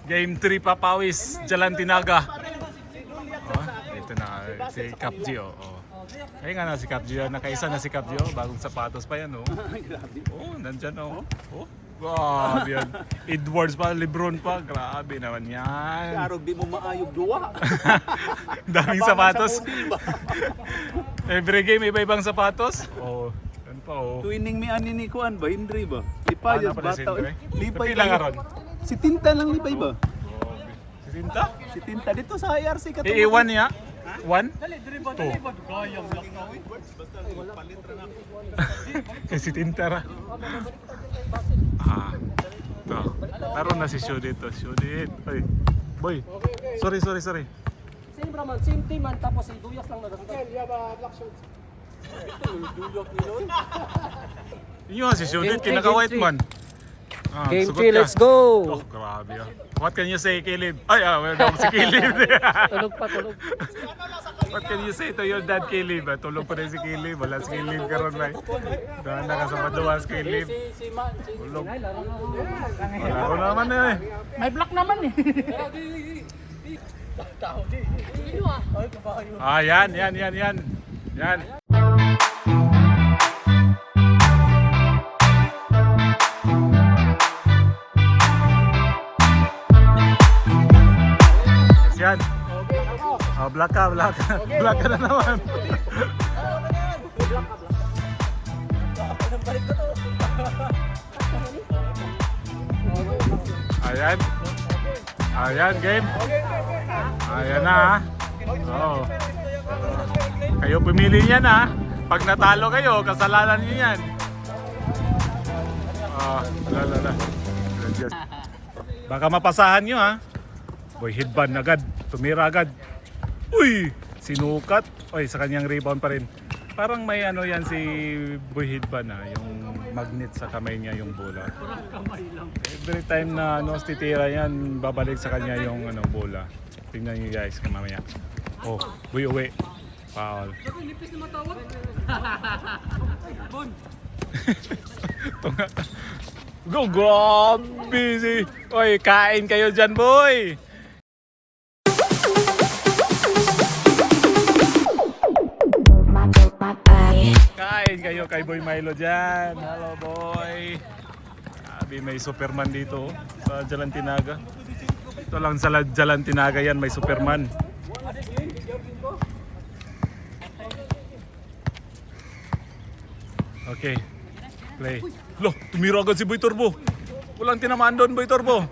Game 3 papawis, Jalan Tinaga. Ito na, si Cap G. Ay nga na si Cap G, nakaisa na si Cap G. Bagong sapatos pa yan. Nandyan. Grabe yan. Edwards pa, Lebron pa. Grabe naman yan. Arog di mo maayog duwa. Daming sapatos. Every game, iba-ibang sapatos. Yan pa Tuining mi ani ni kuan ba Hindri ba? Lipay pala si bata. Hindri? Lipay Kapila nga ron? Si Tinta lang lipay ba? Si Tinta? Si Tinta dito sa IRC ka Iiwan niya? 1? 2. Si Tinta ra. Ito. Naroon na si Shudit. Shudit. Ay, boy. Sorry. Same man, same team man, tapos si Duyas lang nagasta. Black shorts. Ito yung Duyas ni Lon. Yun si Shudit, kinaka-white man. Game sugot 3, ka. let's go! Oh, grabe What can you say, Caleb? Ay, welcome si Caleb. Tulog. What can you say to your dad, Caleb? Tulog pa rin si Caleb. Wala si Caleb karon ba? Dahil nakasapaduwas, Caleb. Si Tulog. Sinay, laro na. Laro naman May block naman eh. Yan. Yan. Yan. Black ka. Black ka na naman. Ayan, game. Ayan na. Kayo pumili niyan Pag natalo kayo, kasalanan niyo yan. Lala. Baka mapasahan niyo Boy, headband agad. Tumira agad. Uy! Sinukat. Oy, sa kanyang rebound pa rin. Parang may yan si Boy Headband yung magnet sa kamay niya yung bola. Every time na titira yan, babalik sa kanya yung bola. Tingnan niyo guys, mamaya. Boy uwi. Foul. Nipis na matawag. Bon. Go, grabe Oy, kain kayo dyan, boy! Kain kayo kay Boy Milo dyan. Hello, boy. Sabi, may Superman dito sa Jalan Tinaga. Ito lang sa Jalan Tinaga yan, may Superman. Okay. Play. Loh, tumira agad si Boy Turbo. Walang tinamaan doon, Boy Turbo.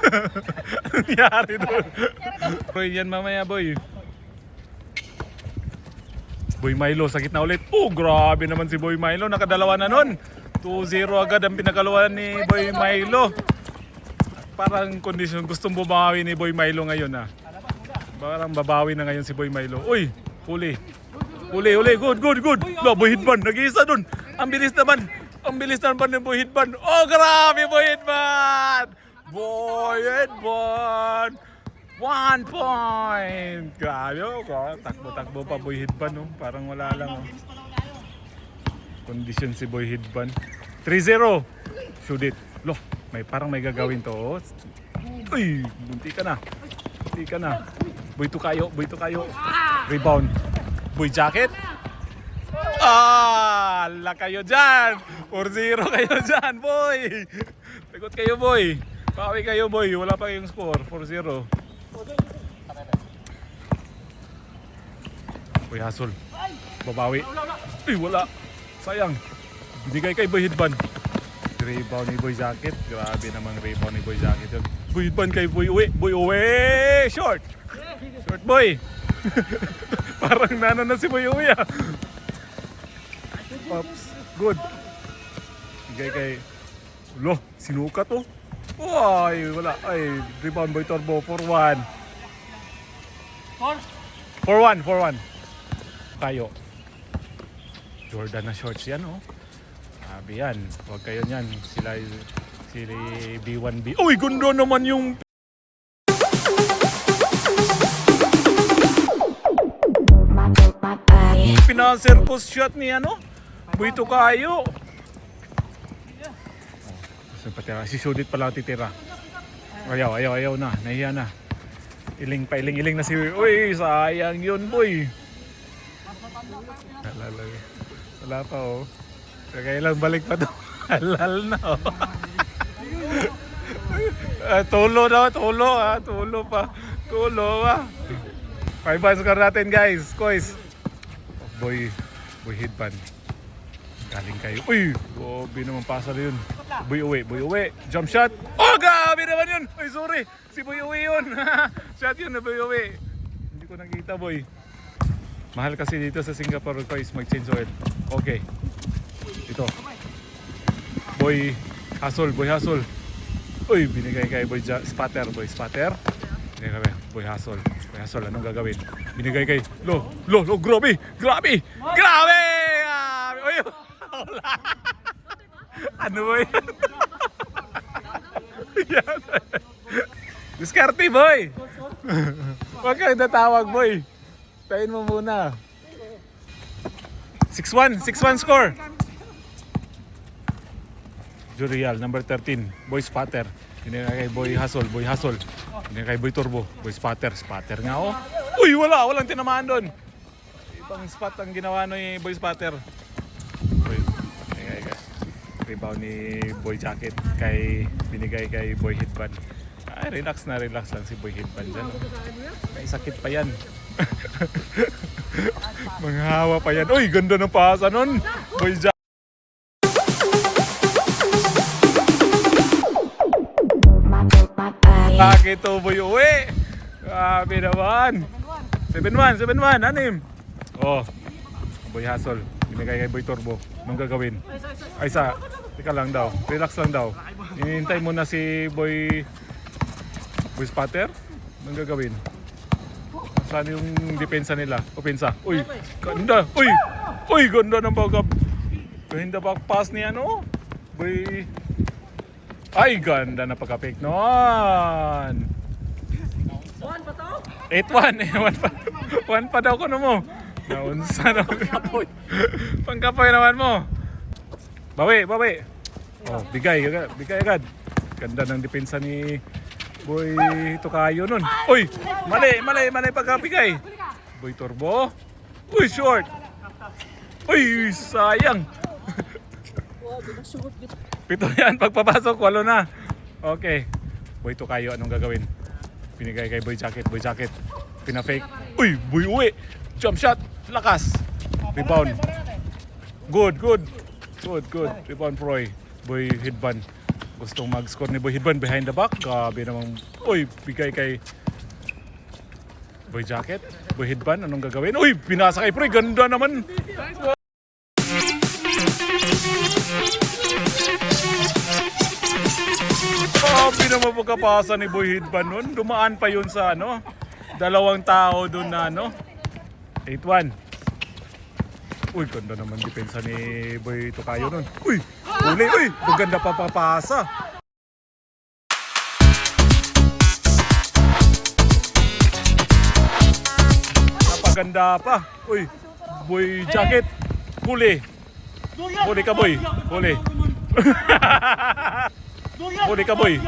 Ano nangyari doon? Boy, yan mamaya, boy. Boy Milo, sakit na ulit. Grabe naman si Boy Milo. Nakadalawa na nun. 2-0 agad ang pinakaluan ni Boy Milo. Parang kondisyon. Gustong bumawi ni Boy Milo ngayon Parang babawi na ngayon si Boy Milo. Uy, huli. Good. Boy Headband, nag-iisa dun. Ang bilis naman ni Boy Headband. Grabe Boy Headband! Boy Headband! 1 point! Grabe takbo-takbo pa Boy Headband Parang wala lang Kondisyon si Boy Headband. 3-0. Shoot it. Parang may gagawin to Uy, bunti ka na. Boy to kayo. Rebound. Boy jacket. Ala kayo dyan. 4-0 kayo dyan, boy. Tagot kayo, boy. Pawi kayo, boy. Wala pa kayong score. 4-0. Boy, hasol. Babawi. Wala. Sayang. Binigay kay Boy Headband. Rebound ni Boy Jacket. Grabe namang rebound ni Boy Jacket. Boy Headband kay Boy Uwi. Boy Uwi. Short, boy. Parang na si Boy Uwi Pops. Good. Bigay kay sinukat Ay, wala. Ay, rebound Boy Turbo. 4-1. 4-1. Tayo. Jordan na shorts yan Sabi yan. Huwag kayo niyan. Sila B1B. Uy, gundo naman yung pina-circus shot ni Buito kayo. Si Sudit pala titira. Ayaw na. Nahiya na. Iling na si... Uy, sayang yun, boy. Wala pa, oh. Kailang balik pa to. Halal na, oh. Tulo pa. Tulo pa. 5 bands score natin, guys. Kois. Boy headband. Galing kayo. Uy! Gobi naman pasa na yun. Boy uwi. Jump shot. Oh, gabi naman yun! Uy, sorry. Si Boy uwi yun. Shot yun na Boy uwi. Hindi ko nakita, boy. Mahal kasi dito sa Singapore, guys, mag-change oil. Okay. Ito. Boy hustle. Uy, binigay kay Boy Spatter. Binigay kay Boy hustle. Anong gagawin? Binigay kay Lo, grabe! Uy! Wala. Ano ba yan? Yan. Diskarte, boy! Huwag kang natawag, boy. Tayin mo muna. 6-1 score. Jurial, number 13, Boy Spatter. Binigay kay Boy Hustle. Binigay kay Boy Turbo, Boy Spatter nga, oh. Uy, walang tinamaan doon. Ibang spot ang ginawa ni Boy Spatter. Uy, rebound ni Boy Jacket binigay kay Boy Headband. Ay, relax lang si Boy Headband dyan, oh. May sakit pa yan. Manghawa pa yan. Uy, ganda ng pasa nun, Boy Jacket. Bakit to, Boy uwi? Grabe naman. 7-1, anim. Oh, Boy Hustle. Binigay kay Boy Turbo. Anong gagawin? Ay, teka lang daw. Relax lang daw. Hinihintay mo na si Boy Spatter. Anong gagawin? Saan yung depensa nila? Opensa. Uy, ganda. Uy, ganda ng backup. Ganda back pass ni ano? Boy... Ay, ganda na pagka-fake noon. 8-1. 1 pa daw ko na mo. Naunsa na. Pangkapoy naman mo. Bawi. Oh, bigay agad. Ganda ng depensa ni Boy Tokayo nun. Uy, mali pagkabigay. Boy Turbo. Uy, short. Uy, sayang. Pito yan, pagpapasok, 8 na. Okay. Boy Tokayo, anong gagawin? Pinigay kay Boy Jacket. Pina-fake. Uy, Boy uwi. Jump shot. Lakas. Rebound. Good. Rebound Proy. Boy Headband. Gustong mag-score ni Boy Headband behind the back. Grabe namang. Uy, bigay kay Boy Jacket. Boy Headband, anong gagawin? Uy, pinasa kay Proy. Ganda naman. Grabe naman pagkapasa ni Boy Headband nun. Dumaan pa yun sa ano. 2 tao dun na ano. 8-1. Uy, ganda naman depensa ni Boy Tokayo nun. Uy, maganda pa papasa. Napaganda pa. Uy, Boy Jacket. Huli ka, boy. Huli ka, boy.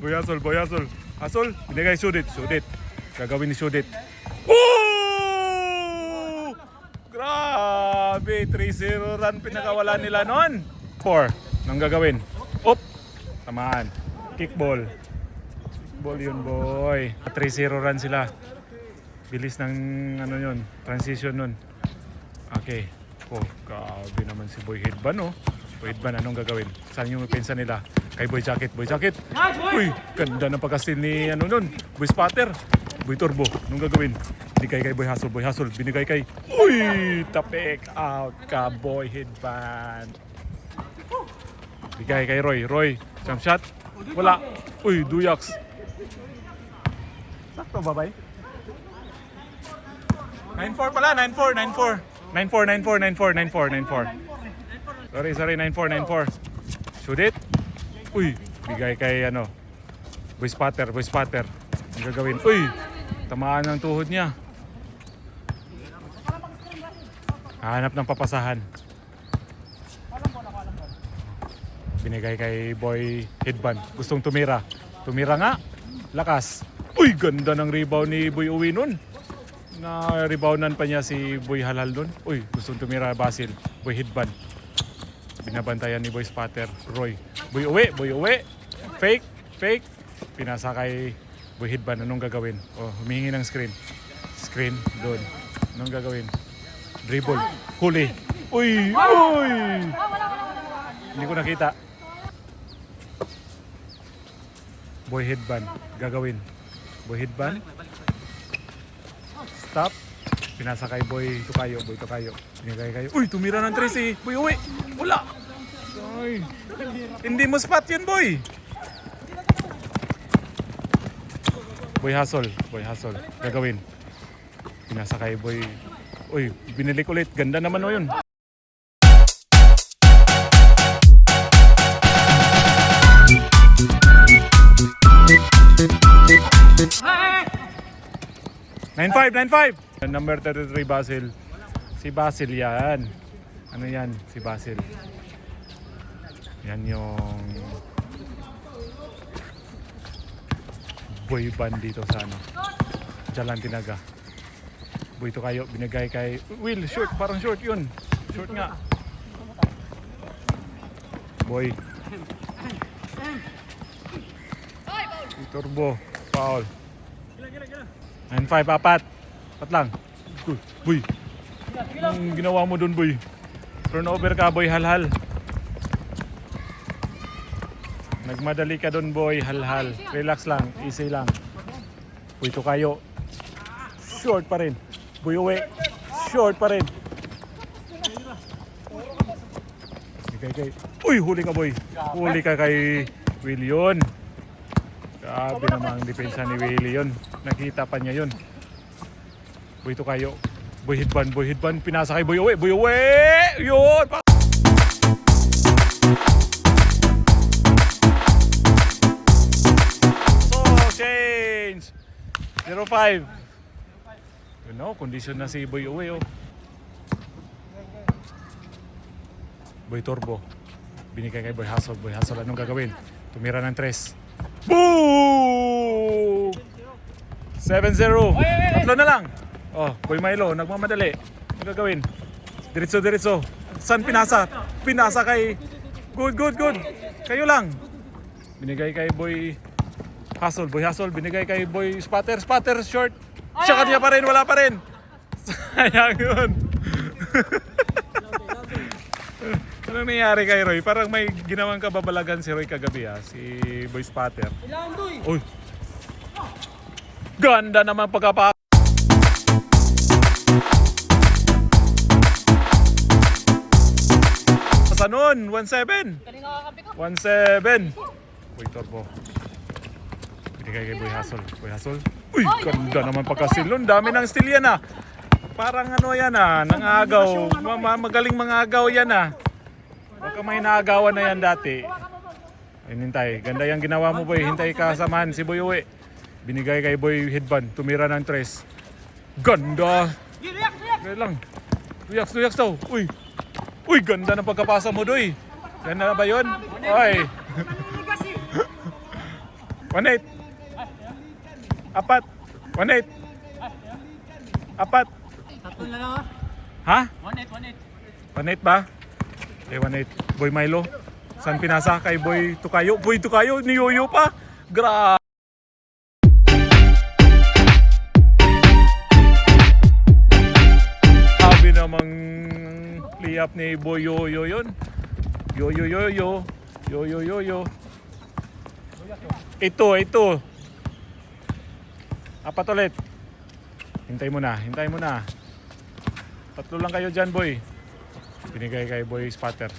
Boy Hustle. Hustle, binigay shoot it. Gagawin ni shoot it. Oh! Grabe, 3-0 run pinakawala nila noon. 4, nang gagawin. Op, tamaan. Kickball. Ball yun, boy. 3-0 run sila. Bilis ng ano yun, transition nun. Okay. Oh, grabe naman si Boy Headband, oh. Boy Headband, anong gagawin? Saan yung pensa nila? Kay Boy Jacket. Uy, ganda ng pagkastil ni ano nun. Boy Spatter. Boy Turbo, anong gagawin? Binigay kay Boy Hustle. Binigay kay... Uy, tapik out ka, Boy Headband. Bigay kay Roy, jump shot. Wala. Uy, Duyaks. Sakto ba, bay? 9-4 pala, 9-4. 9-4. Sorry, 9-4. Shoot it. Uy, bigay kay ano. Boy Spatter. Ang gagawin. Uy, tamaan ng tuhod niya. Hanap ng papasahan. Binigay kay Boy Headband. Gustong tumira. Tumira nga. Lakas. Uy, ganda ng rebound ni Boy Uwi nun. Na-reboundan pa niya si Boy Halhal nun. Uy, gustong tumira Basil. Boy Headband. Binabantayan ni Boy Spatter. Roy. Boy Uwi. Fake. Pinasa kay Boy Headband. Anong gagawin? Oh, humihingi ng screen. Screen. Doon. Anong gagawin? Dribble. Huli. Uy! Hindi ko nakita. Boy Headband. Gagawin. Boy Headband. Stop. Pinasa kay Boy Tukayo. Binigay kayo. Uy! Tumira ng 3 si Boy Uwi. Wala! Ay. Hindi mo spot yun, Boy. Boy Hustle. Gagawin. Pinasa kay Boy. Uy! Binilik ulit. Ganda naman o yun. Nine five. Number 33 Basil. Si Basil yan. Ano yan? Si Basil. Yan yung boy band dito sa ano. Jalan Tinaga. Boy to kayo. Binigay kay Will. Short. Parang short yun. Short nga. Boy. Turbo. Foul. 9-5, apat lang. Boy. Anong ginawa mo dun, Boy? Turnover ka, Boy Halhal. Nagmadali ka dun, Boy Halhal. Relax lang, easy lang. Boy Tukayo. Short pa rin. Boy Uwi. Short pa rin. Uy, huli ka, Boy. Huli ka kay Willion. Grabe naman ang depensa ni Willie yun. Nakita pa niya yun. Boy Tukayo. Boy Headband. Pinasa kay Boy Uwi. Yun! So, change. 0-5. You know, condition na si Boy Uwi. Oh. Boy Turbo. Binigay kay Boy Hustle. Anong gagawin? Tumira ng 3. Boom! 7-0. Tatlo na lang. Oh, Boy Milo, nagmamadali. Ano gagawin? Diretso. San pinasa? Pinasa kay... Good. Kayo lang. Binigay kay Boy Hustle. Binigay kay Boy Spatter, short. Siya kanya pa rin, wala pa rin. Sayang yun. Anong nangyari kay Roy? Parang may ginawang kababalagan si Roy kagabi si Boy Spatter. Uy! Ganda naman pagkapa... Sa nun, 1-7. 1-7. Boy Turbo. Binigay kay Boy Hustle. Uy! Ganda naman pagka-steal nun. Dami ng steal yan Parang ano yan nangagaw. Magaling mangagaw yan Baka may naagawan na yan dati. Hintay. Ganda yung ginawa mo, Boy. Hintay ka samahan si Boy Uwi. Binigay kay Boy Headband. Tumira ng 3. Ganda. Gaya lang. Tuyaks daw. Uy, ganda ng pagkapasa mo, Doy. Ganda na ba yun? Oy. 1-8. Apat. 1-8. Apat. Tatlo na lang Ha? 1-8. 1-8 ba? 1-8. Boy Milo. San pinasa kay Boy Tukayo? Boy Tukayo, niyoyo pa. Grabe. Sabi namang layup ni Boy Yoyo yun. Yo. Ito. Apat ulit. Hintay mo na. Tatlo lang kayo dyan, Boy. Binigay kay Boy Spatter.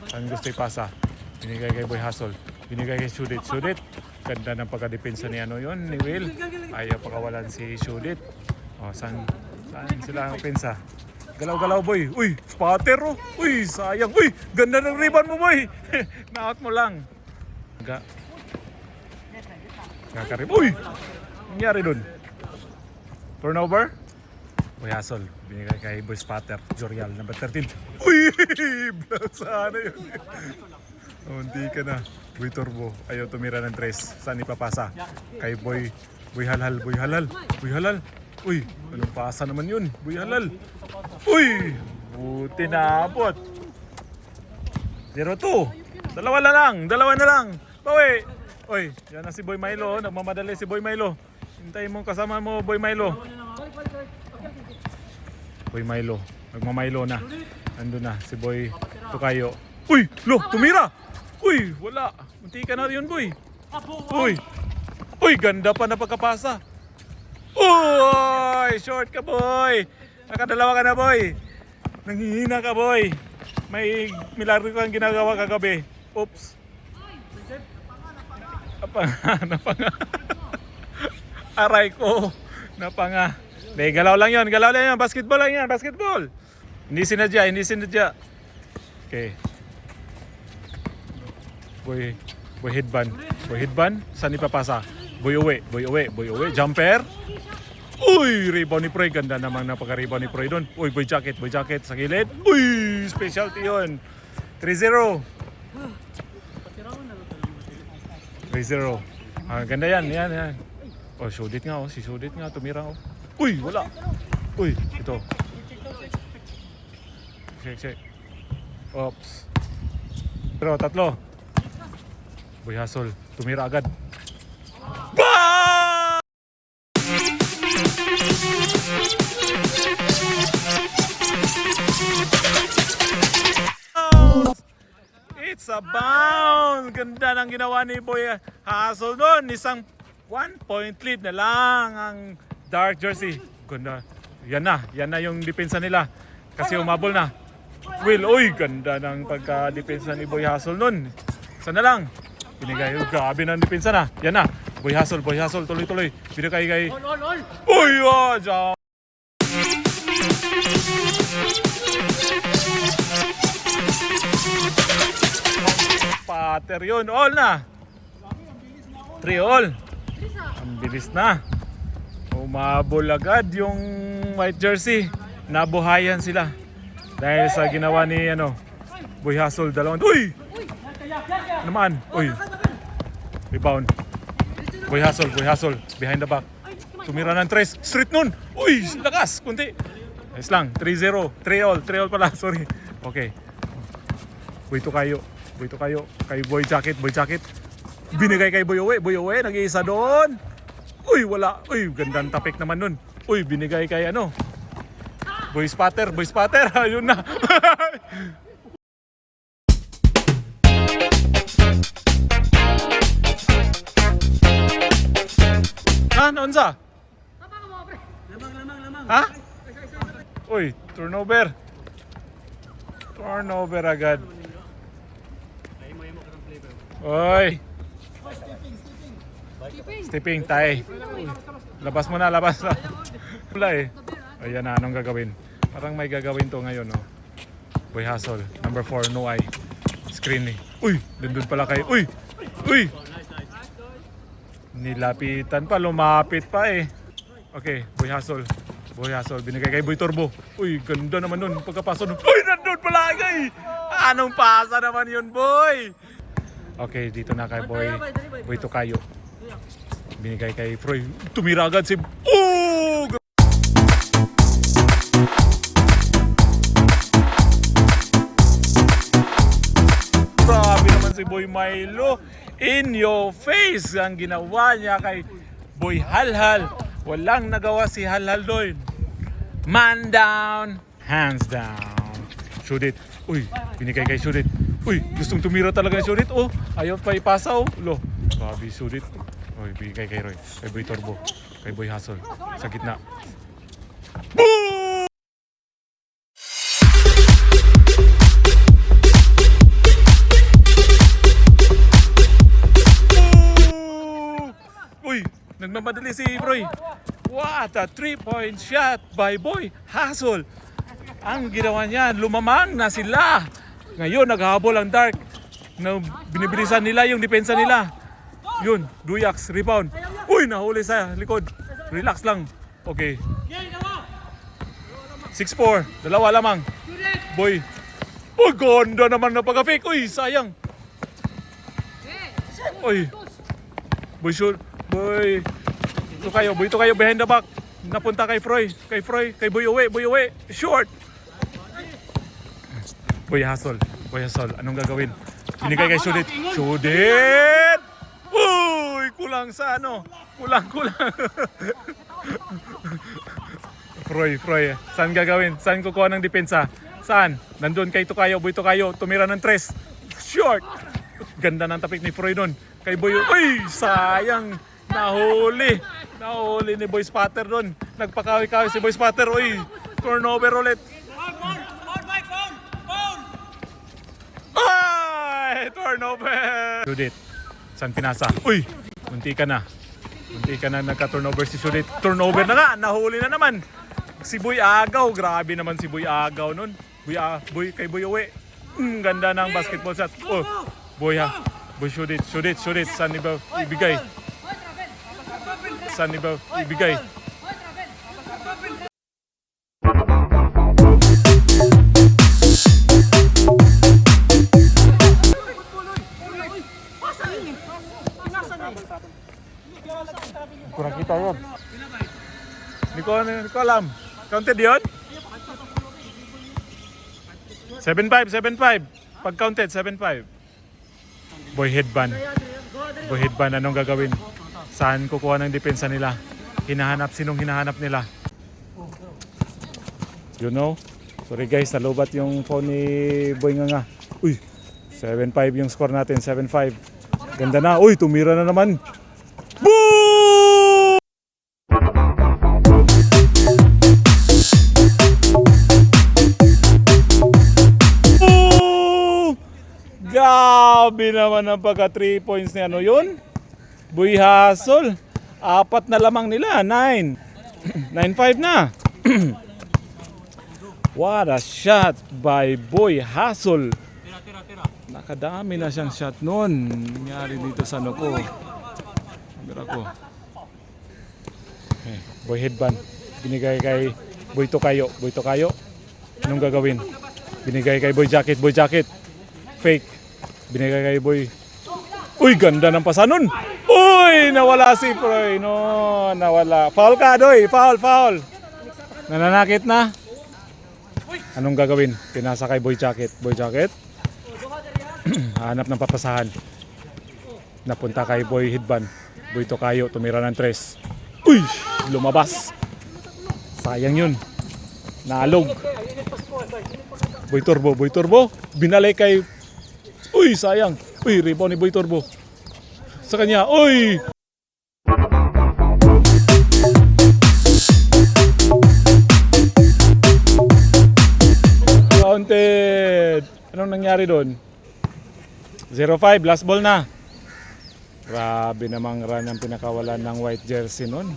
Saan gusto ipasa? Binigay kay Boy Hustle. Binigay kay Shudit. Ganda ng pagkadepensa ni ni Will. Ayaw pakawalan si Shudit. O, saan sila ang pensa? Galaw, Boy. Uy, Spatter Uy, sayang. Uy, ganda ng rebound mo, Boy. Na-out mo lang. Kakarib. Uy, nangyari dun? Turnover? Boy Hustle, binigay kay Boy Spatter, Jorial, number 13. Uy! Sana yun. Hindi ka na. Boy Turbo. Ayaw tumira ng tres. Saan ipapasa? Kay Boy Halhal. Boy Halhal. Boy Halhal. Uy, anong pasa naman yun? Boy Halhal. Uy! Buti na abot. 0-2. Dalawa na lang. Bawi. Uy, yan na si Boy Milo. Nagmamadali si Boy Milo. Hintayin mo kasama mo, Boy Milo. Boy Milo. Nagmamilo na. Ando na si Boy Tukayo. Uy! Lo! Tumira! Uy! Wala! Munti ka na yun, Boy. Uy! Uy! Ganda pa na pagkapasa. Uy! Short ka, Boy! Nakadalawa ka na, Boy. Nanghihina ka, Boy. May milagro kang ginagawa kagabi. Oops. Napanga. Aray ko. Napanga. De, galaw lang yun. Basketball lang yan. Basketball. Hindi sinadya. Okay. Boy headband. Saan ipapasa? Boy uwi. Jumper. Uy, rebound ni Proy. Ganda namang napaka-rebound ni Proy doon. Uy, boy jacket sa gilid. Uy, specialty yun. 3-0. Ganda yan. Oh, shoot it nga. Si shoot it nga. Tumira. Uy, wala. Uy, ito. Check. Oops. Pero tatlo. Boy hustle. Tumira agad. It's a bounce! Ganda ng ginawa ni Boy Hustle doon. Isang 1-point lead na lang ang dark jersey. Ganda. Yan na yung depensa nila. Kasi umabol na. Uy, ganda ng pagka-depensa ni Boy Hustle doon. Sana lang. Binigay. Grabe ng depensa na. Yan na. Boy Hustle. Tuloy. Binigay kay... Uy, dyan. Pater yun. All na. 3-all. Ang bilis na. Umabol agad yung white jersey. Nabuhayan sila. Dahil sa ginawa ni Boy Hustle. Dalawang. Uy! Naman. Uy. Rebound. Boy Hustle. Behind the back. Tumira ng tres. Street nun. Uy! Lakas. Kunti. Nice lang. 3-0. 3-all pala. Sorry. Okay. Boy Tukayo. Kay Boy Jacket. Binigay kay Boy Uwe. Nag-iisa doon. Uy, wala. Uy, gandang tapik naman nun. Uy, binigay kay Boy Spatter. Ayun na. Naunsa? Lamang. Ha? Uy, turnover agad. Oy. Stepping, tay. Labas mo na. Wala eh. Ayan na, anong gagawin? Parang may gagawin to ngayon, no? Boy Hustle, number 4, no eye. Screen eh. Uy, dundun pala kayo. Uy! Nilapitan pa, lumapit pa eh. Okay, Boy Hustle, binigay kay Boy Turbo. Uy, ganda naman nun, pagkapasa nun. Uy, nandun pala kay! Anong pasa naman yun, boy? Okay, dito na kay Boy Tukayo. Binigay kay Proy. Tumira agad si... Oh! Grabe naman si Boy Milo. In your face ang ginawa niya kay Boy Halhal. Walang nagawa si Halhal doon. Man down, hands down. Shoot it. Uy, binigay kay Shoot it. Uy, gustong tumira talaga ni Shoot it. Oh, ayaw pa ipasa oh. Lo, grabe Shoot it. Uy, binigay kay Roy. Kay Boy Turbo. Kay Boy Hustle. Sa gitna. Boom! Uy, nagmamadali si Roy. What a 3-point shot by Boy Hustle. Ang ginawa niya, lumamang na sila. Ngayon, naghahabol ang Dark. Na binibilisan nila yung depensa nila. Yun, Duyaks, rebound. Uy, nahuli sa likod. Relax lang. Okay. 6-4, dalawa lamang. Boy. Uy, ganda naman na pag-fake. Uy, sayang. Uy. Boy, shoot. Boy. Ito kayo behind the back. Napunta kay Froy. Kay Boy uwi. Short. Boy hustle. Anong gagawin? Binigay kay Shudit. Uy, kulang sa ano? Kulang. Froy. Saan gagawin? Saan kukuha ng depensa? Saan? Nandun kay Tokayo, Boy Tokayo. Tumira ng 3. Short. Ganda ng tapik ni Froy doon. Kay Boy. Uy, sayang. Nahuli ni Boy Spatter doon. Nagpakawi-kawi si Boy Spatter. Uy, turnover ulit. Ay, turnover. Shudit. Saan pinasa? Uy, munti ka na nagka-turnover si Shudit. Turnover na nga, nahuli na naman. Si Boy Agaw, grabe naman si Boy Agaw nun. Kay Boy uwi. Ganda ng basketball shot. Oh, Boy Shudit. Saan ba ibigay? Kurang kita yun. Hindi ko alam. Counted yun? 7-5. Pag counted, 7-5. Boy headband, anong gagawin? Saan kukuha ng depensa nila? Sinong hinahanap nila? You know? Sorry guys, nalubat yung phone ni Boy nga. Uy, 7-5 yung score natin, 7-5. Ganda na. Uy, tumira na naman. Boom! Grabe naman ang pagka 3 points ni ano yun? Boy Hustle. 4 na lamang nila. 9-5 na. What a shot by Boy Hustle. Nakadami na siyang shot noon. Nangyari dito sa ano ko. Camera ko. Okay. Boy headband. Binigay kay Boy Tokayo. Anong gagawin? Binigay kay Boy Jacket. Fake. Binigay kay Boy. Uy, ganda ng pasanon. Uy, nawala si Froy. No, nawala. Foul ka, Doy. Foul. Nananakit na. Anong gagawin? Pinasa kay Boy Jacket. Hanap ng papasahan. Napunta kay Boy Headband. Boy Tokayo, tumira ng 3. Uy, lumabas. Sayang yun. Naalog. Boy Turbo. Binalay kay... Uy, sayang. Uy, rebound ni Boy Turbo. Sa kanya. Uy! Counted. Anong nangyari doon? 0-5, last ball na. Grabe namang run ang pinakawalan ng white jersey noon.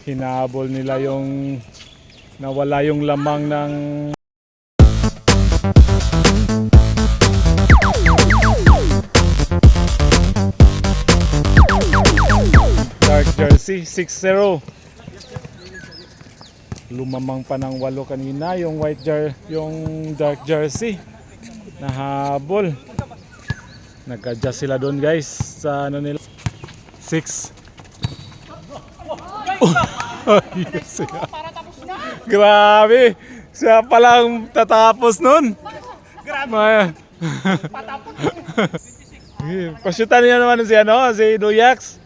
Hinabol nila yung nawala yung lamang ng dark jersey. 6-0. Lumamang pa ng 8 kanina yung yung dark jersey. Nahabol. Nag-adjust sila doon guys sa ano nila. 6. Yes, grabe. Siya palang tatapos nun. Grabe. Pasyutan niya naman si Duyax.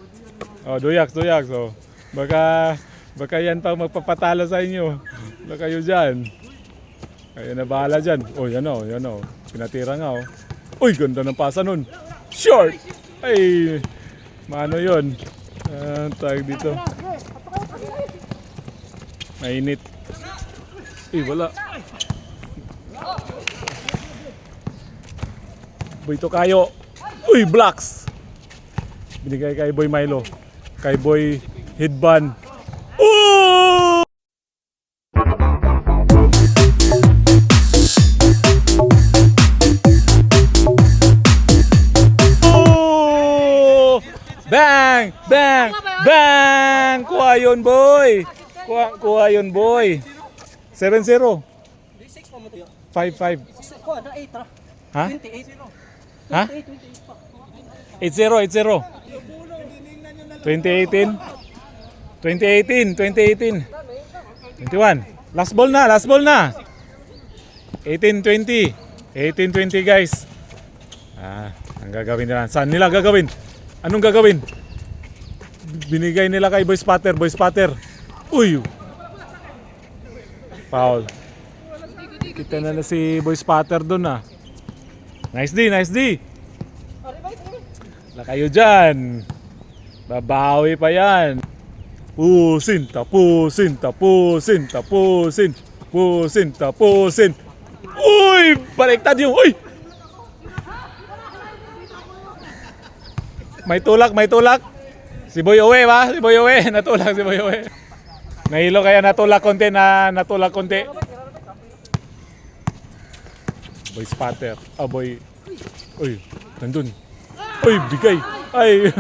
Oh, Duyax. Oh. Baka yan pa magpapatalo sa inyo. Baka kayo dyan. Kayo na bahala dyan. Oh, yan o. Pinatira nga o. Uy, ganda ng pasa nun. Short! Ay, maano yun? Tawag dito. Mainit. Uy, wala. Boy Tokayo. Uy, blocks! Binigay kay Boy Milo. Kay Boy Headband. Oh! Bang! Kuha yun, boy! Kuha yun, boy! 7-0. 5-5. Kuha na 8 Ha? 28. Ha? 80, 80. 2018. 2018. 21. Last ball na, last ball na. 18-20. 18-20 guys. Ang gagawin nila. Saan nila gagawin? Anong gagawin? Binigay nila kay Boy Spatter. Boy Spatter. Uy! Foul. Kita na si Boy Spatter doon ah. Nice D, nice D. Wala kayo dyan. Babawi pa yan. Pusin, tapusin, tapusin, tapusin. Pusin, tapusin. Uy! Baliktad yung, uy! May tulak, may tulak. Si Boy Owe ba? Si Boy Owe. Natulak si Boy Owe. Nahilo kaya natulak konti natulak konti. Boy Spatter. Boy. Uy, nandun. Uy, bigay. Ay,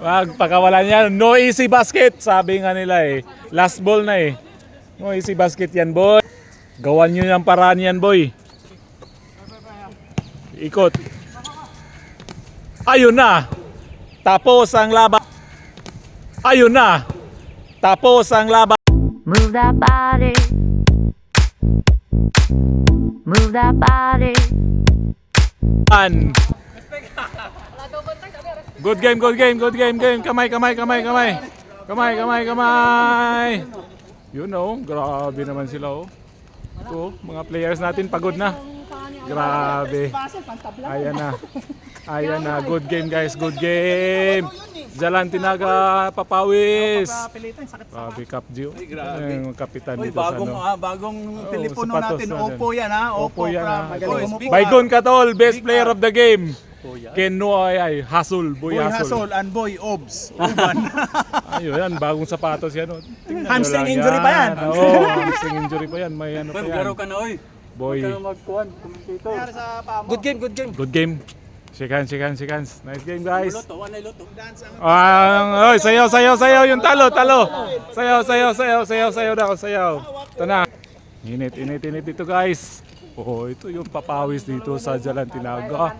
magpakawalan yan. No easy basket. Sabi nga nila eh. Last ball na eh. No easy basket yan, boy. Gawan nyo yung paraan yan, boy. Ikot. Ayun na. Tapos ang laban. Ayun na. Tapos ang laban. Move that body. Move that body. Good game, good game, good game, game. Kamay, kamay, kamay, kamay. Kamay, kamay, kamay. You know, grabe naman sila oh. Ito, mga players natin pagod na. Grabe. Ayan na. Ayan na. Good game guys, good game. Jalan Tinaga, Papawis. Grabe, Cap Gio. Yung kapitan Uy, dito sa bagong, ano. bagong telepono sapatos natin. natin. Oppo yan ha. Oppo yan ha. Boys, Big Baygon Katol, best Big player Art. of the game. Ken Noay, Hasul, Boy Boy Hasul. Hasol and Boy Obs. Uban. Ayun yan, bagong sapatos yan. Oh. Tingnan nyo Hamstring lang injury pa yan. Oo, hamstring injury pa yan. May ano pa yan. ka na, oy. Boy, Good game, good game. good game. Shake hands, shake hands, shake hands. Nice game guys. Luto, anay luto. Oy, sayaw, sayaw, sayaw yung talo, talo. Sayaw, sayaw, sayaw, sayaw, sayaw daw, sayaw. Ito na. Init, init, init ito guys. Oh, ito yung papawis dito sa Jalan Tinaga.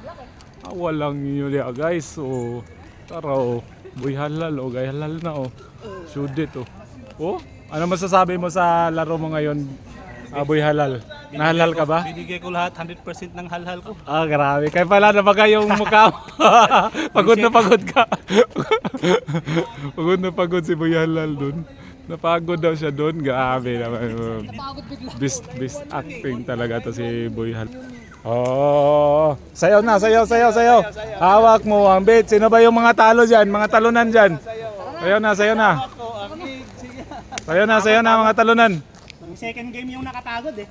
Walang yun ya guys. Oh, tara oh. Boy halal oh, gay halal na oh. Shoot it oh. Oh, ano masasabi mo sa laro mo ngayon? Boy halal. Nahalal ka ba? Binigay ko lahat 100% ng halhal ko. Grabe. Kaya pala nabaga yung mukha mo. Pagod na pagod ka. Pagod na pagod si Boy Halal dun. Napagod daw siya dun. Grabe naman. Best acting talaga to si Boy Halal. Oh, sayaw na, sayaw, sayaw, sayaw. Hawak mo ang bait. Sino ba yung mga talo dyan? Mga talunan dyan? Sayaw na, sayaw na. Sayaw na, sayaw na mga talunan. Ang second game yung nakapagod eh.